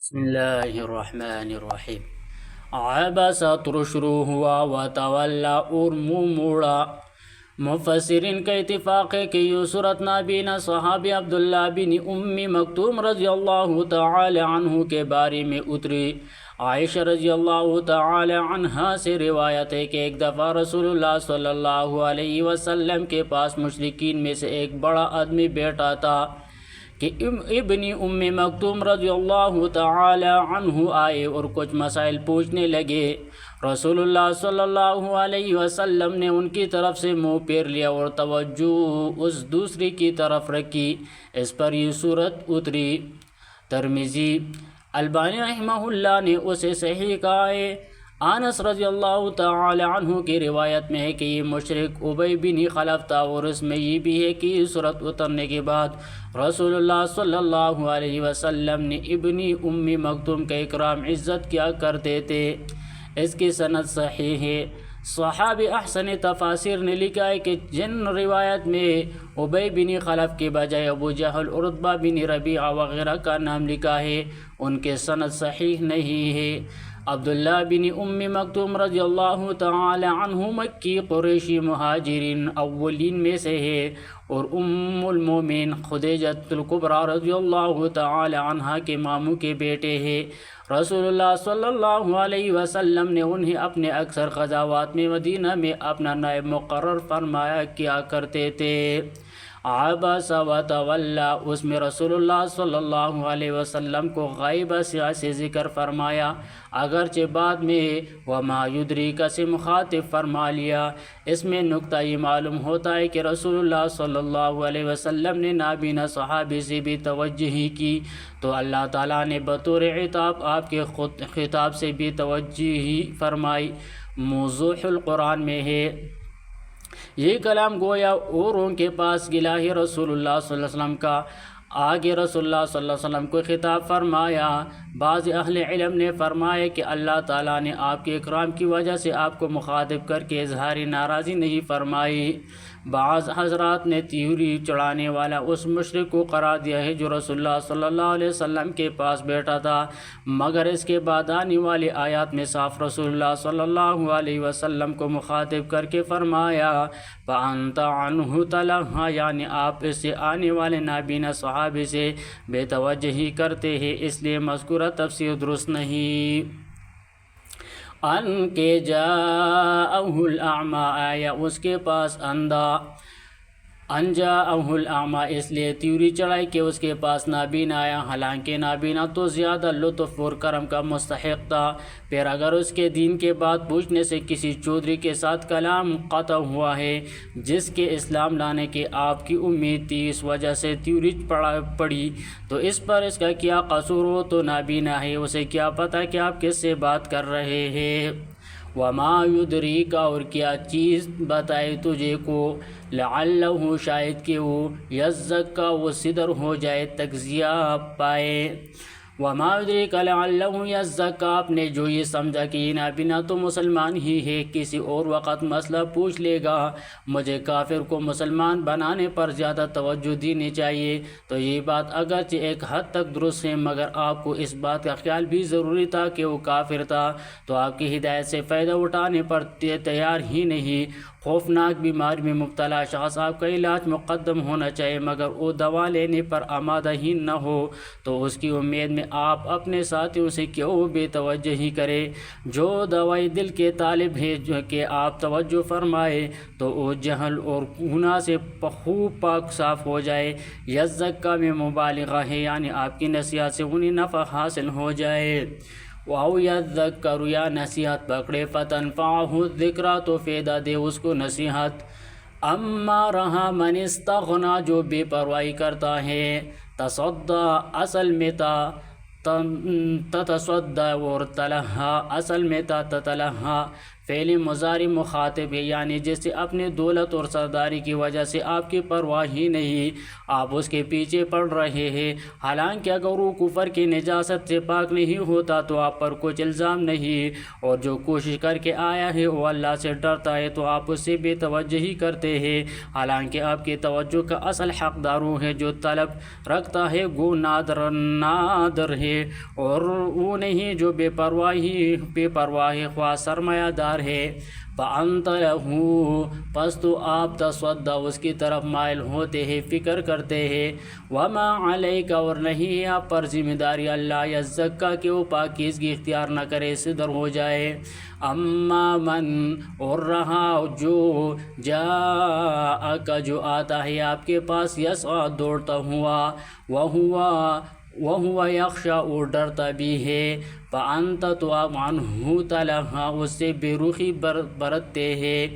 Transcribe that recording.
بسم اللہ الرحمن الرحیم۔ عبس ترشرو ہوا وتولا اور منہ موڑا۔ مفسرین کا اتفاق ہے کہ یہ صورت نابینا صحابی عبداللہ بن مکتوم رضی اللہ تعالی عنہ کے بارے میں اتری۔ عائشہ رضی اللہ تعالی عنہا سے روایت ہے کہ ایک دفعہ رسول اللہ صلی اللہ علیہ وسلم کے پاس مشرکین میں سے ایک بڑا آدمی بیٹھا تھا کہ ابن مکتوم رضی اللہ تعالی عنہ آئے اور کچھ مسائل پوچھنے لگے۔ رسول اللہ صلی اللہ علیہ وسلم نے ان کی طرف سے منہ پھیر لیا اور توجہ اس دوسری کی طرف رکھی۔ اس پر یہ صورت اتری۔ ترمذی البانی رحمہ اللہ نے اسے صحیح کہا ہے۔ انس رضی اللہ تعالی عنہ کی روایت میں ہے کہ یہ مشرک ابی بن خلف تھا، اور اس میں یہ بھی ہے کہ یہ صورت اترنے کے بعد رسول اللہ صلی اللہ علیہ وسلم نے ابن مکتوم کا اکرام عزت کیا کرتے تھے۔ اس کی سند صحیح ہے۔ صحابی احسن تفاسیر نے لکھا ہے کہ جن روایت میں ابی بن خلف کے بجائے ابو جہل، عتبہ بن ربیعہ وغیرہ کا نام لکھا ہے، ان کے سند صحیح نہیں ہے۔ عبداللہ بن مکتوم رضی اللہ تعالی عنہ مکی قریشی مہاجرین اولین میں سے ہے، اور ام المومنین خدیجہ الکبریٰ رضی اللہ تعالی عنہ کے ماموں کے بیٹے ہیں۔ رسول اللہ صلی اللہ علیہ وسلم نے انہیں اپنے اکثر غزوات میں مدینہ میں اپنا نائب مقرر فرمایا کیا کرتے تھے۔ عبس وتولا، اس میں رسول اللہ صلی اللہ علیہ وسلم کو غائبہ سے ذکر فرمایا، اگرچہ بعد میں وما یدریک سے مخاطب فرما لیا۔ اس میں نکتہ یہ معلوم ہوتا ہے کہ رسول اللہ صلی اللہ علیہ وسلم نے نابینا صحابی سے بھی توجہ کی، تو اللہ تعالیٰ نے بطور عتاب آپ کے خطاب سے بھی توجہ فرمائی۔ موضوع القرآن میں ہے۔ یہ کلام گویا اوروں کے پاس گلا ہے رسول اللہ صلی اللہ علیہ وسلم کا۔ آگے رسول اللہ صلی اللہ علیہ وسلم کو خطاب فرمایا۔ بعض اہل علم نے فرمایا کہ اللہ تعالیٰ نے آپ کے اکرام کی وجہ سے آپ کو مخاطب کر کے اظہار ناراضی نہیں فرمائی۔ بعض حضرات نے تیوری چڑھانے والا اس مشرک کو قرار دیا ہے جو رسول اللہ صلی اللہ علیہ وسلم کے پاس بیٹھا تھا، مگر اس کے بعد آنے والی آیات میں صاف رسول اللہ صلی اللہ علیہ وسلم کو مخاطب کر کے فرمایا فَأَنْتَ عَنْهُ تَلَهَّا، یعنی آپ اس سے آنے والے نابینا صحابی سے بے توجہی کرتے ہیں، اس لیے مذکورہ تفسیر درست نہیں۔ ان کے جاءہ الاعمیٰ، آیا اس کے پاس اندھا۔ ان جاءہ الاعمیٰ اس لیے تیوری چڑھائی کہ اس کے پاس نابینا آیا، حالانکہ نابینا تو زیادہ لطف اور کرم کا مستحق تھا۔ پھر اگر اس کے دین کے بعد پوچھنے سے کسی چودھری کے ساتھ کلام قطع ہوا ہے جس کے اسلام لانے کی آپ کی امید تھی، اس وجہ سے تیوری پڑی، تو اس پر اس کا کیا قصور؟ ہو تو نابینا ہے، اسے کیا پتہ کہ آپ کس سے بات کر رہے ہیں۔ وما یدریک، اور کیا چیز بتائے تجھے کو، لعلہ شاید کہ وہ یزکا وہ صدر ہو جائے، تجزیہ پائے۔ وما یدریک لعلہ یزکا، آپ نے جو یہ سمجھا کہ یہ نابینا تو مسلمان ہی ہے، کسی اور وقت مسئلہ پوچھ لے گا۔ مجھے کافر کو مسلمان بنانے پر زیادہ توجہ دینی چاہیے، تو یہ بات اگرچہ ایک حد تک درست ہے، مگر آپ کو اس بات کا خیال بھی ضروری تھا کہ وہ کافر تھا، تو آپ کی ہدایت سے فائدہ اٹھانے پر تیار ہی نہیں۔ خوفناک بیماری میں مبتلا شخص آپ کا علاج مقدم ہونا چاہیے، مگر وہ دوا لینے پر آمادہ ہی نہ ہو، تو اس کی امید میں آپ اپنے ساتھیوں سے کیوں بے توجہی کرے؟ جو دوائی دل کے طالب ہے جو کہ آپ توجہ فرمائے، تو وہ جہل اور گناہ سے خوب پاک صاف ہو جائے۔ یزکا میں مبالغہ ہے، یعنی آپ کی نصیحت سے انہیں نفع حاصل ہو جائے۔ واو یذکر، یا نصیحت پکڑے، فتنفعہ الذکریٰ تو فائدہ دے اس کو نصیحت۔ اما رہا من استغنا، جو بے پرواہی کرتا ہے، تصدی اصل میں تا تتصدی اور تلہا اصل میں تا تتلہا، فعل مضارع مخاطب ہے، یعنی جیسے اپنے دولت اور سرداری کی وجہ سے آپ کی پرواہ ہی نہیں، آپ اس کے پیچھے پڑ رہے ہیں، حالانکہ اگر وہ کفر کی نجاست سے پاک نہیں ہوتا تو آپ پر کچھ الزام نہیں، اور جو کوشش کر کے آیا ہے وہ اللہ سے ڈرتا ہے تو آپ اس سے بے توجہی کرتے ہیں، حالانکہ آپ کی توجہ کا اصل حقدار وہ ہے جو طلب رکھتا ہے، گو نادر ہے، اور وہ نہیں جو بے پرواہ خواہ سرمایہ دار ہے۔ فَأَنْتَ لَهُ، پس تو آپ تصدّ اس کی طرف مائل ہوتے ہیں، فکر کرتے ہیں، وَمَا عَلَيْكَ، اور نہیں ہے آپ پر ذمہ داری اللہ یزکا کہ وہ پاکیزگی اختیار نہ کرے، صدر ہو جائے، اما من، اور رہا جو، جاءک، جو آتا ہے آپ کے پاس، یسعی، دوڑتا ہوا، وَهُوَ یخشی، اور ڈرتا بھی ہے، فَأَنْتَ، تو آپ عنہ تلہا، اس سے بے رخی برتتے ہیں۔